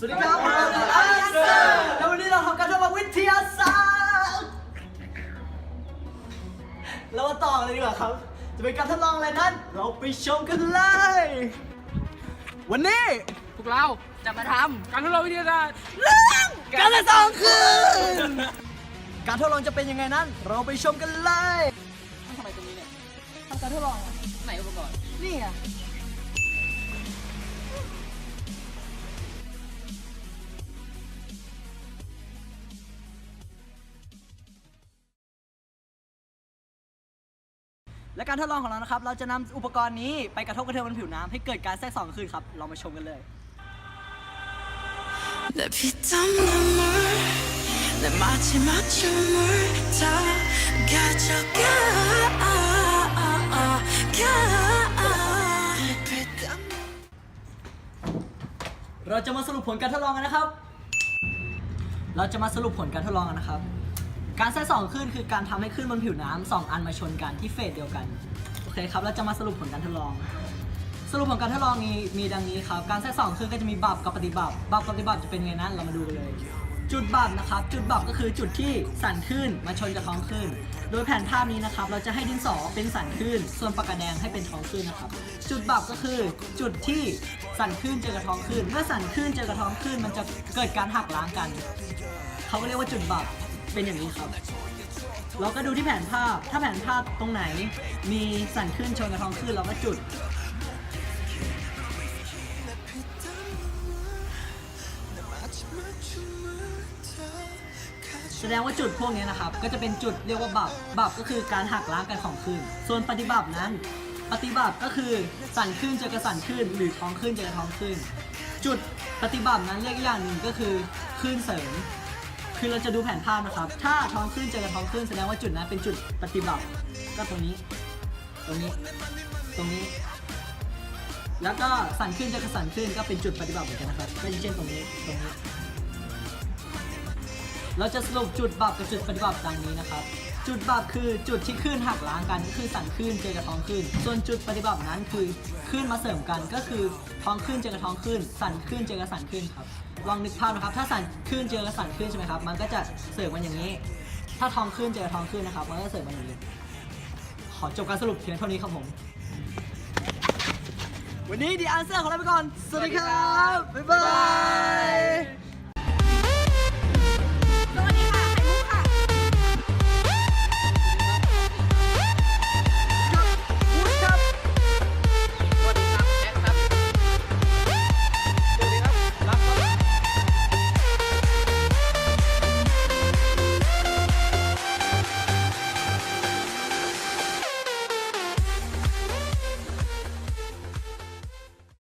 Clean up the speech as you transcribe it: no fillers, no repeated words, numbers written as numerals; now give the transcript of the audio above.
สวัสดีครับผมคืออันเซอร์แล้ววันนี้เราทำการทดลองวิทยาศาสตร์เรามาต่อเลยดีกว่าครับจะเป็นการทดลองอะไรนั้นเราไปชมกันเลยวันนี้ พวกเราจะมาทำการทดลองวิทยาศาสตร์ เรื่องการทดลองคืนการทดลองจะเป็นยังไงนั้นเราไปชมกันเลย ทำไมตรงนี้เนี่ย ทำการทดลอง ไหนอุปกรณ์ นี่ไงและการทดลองของเรานะครับเราจะนำอุปกรณ์นี้ไปกระทบกระเทือนบนผิวน้ำให้เกิดการแทรกซ้อนขึ้นครับเรามาชมกันเลย내 피땀 눈물 내 마지막 춤을 다 가져가เราจะมาสรุปผลการทดลองกันนะครับ การแทรกซ้อนขึ้นคือการทำให้ขึ้นบนผิวน้ำ2อันมาชนกันที่เฟสเดียวกันโอเคครับเราจะมาสรุปผลการทดลอง สรุปผลการทดลองมีดังนี้ครับการแทรกซ้อนขึ้นก็จะมีบับกับปฏิบัติบับกับปฏิบัติจะเป็นไงนั้นเรามาดูกันเลยจุดบับนะครับจุดบับก็คือจุดที่สั่นขึ้นมาชนกับท้องขึ้นโดยแผนภาพนี้นะครับเราจะให้ดินสอเป็นสั่นขึ้นส่วนปากกาแดงให้เป็นท้องขึ้นนะครับจุดบับก็คือจุดที่สั่นขึ้นเจอกับท้องขึ้นเมื่อสั่นขึ้นเจอกับท้องขึ้นมันจะเกิดการหักล้างกันเขาก็เรียกว่าจุดบับเป็นอย่างนี้ครับเราก็ดูที่แผนภาพถ้าแผนภาพตรงไหนมีสั่นขึ้นชนกับท้องขึ้นเราก็จุดแสดงว่าจุดพวกนี้นะครับก็จะเป็นจุดเรียกว่าบับก็คือการหักล้างกันของคลื่นส่วนปฏิบัตินั้นปฏิบัติก็คือสั่นคลื่นเจอกับสั่นคลื่นหรือท้องคลื่นเจอกับท้องคลื่นจุดปฏิบัตินั้นเรียกอย่างหนึ่งก็คือคลื่นเสริมคือเราจะดูแผนภาพนะครับถ้าท้องคลื่นเจอกับท้องคลื่นแสดงว่าจุดนั้นเป็นจุดปฏิบัติก็ตรงนี้แล้วก็สั่นคลื่นเจอกับสั่นคลื่นก็เป็นจุดปฏิบัติเหมือนกันนะครับก็อย่างเช่นตรงนี้เราจะสรุปจุดบับกับจุดปฏิบัติดังนี้นะครับจุดบับคือจุดที่คลื่นหักล้างกันก็คือสั่นคลื่นเจอกับท้องคลื่นส่วนจุดปฏิบัตินั้นคือคลื่นมาเสริมกันก็คือท้องคลื่นเจอกับท้องคลื่นสั่นคลื่นเจอกับสั่นคลื่นครับลองนึกภาพนะครับถ้าสั่นคลื่นเจอกับสั่นคลื่นใช่ไหมครับมันก็จะเสริมกันอย่างนี้ถ้าท้องคลื่นเจอกับท้องคลื่นนะครับมันก็จะเสริมกันอย่างนี้ขอจบการสรุปเพียงเท่านี้ครับผมวันนี้ดีอันเซอร์ของเราไปก่อนสวัสดีครับบ๊ายบาย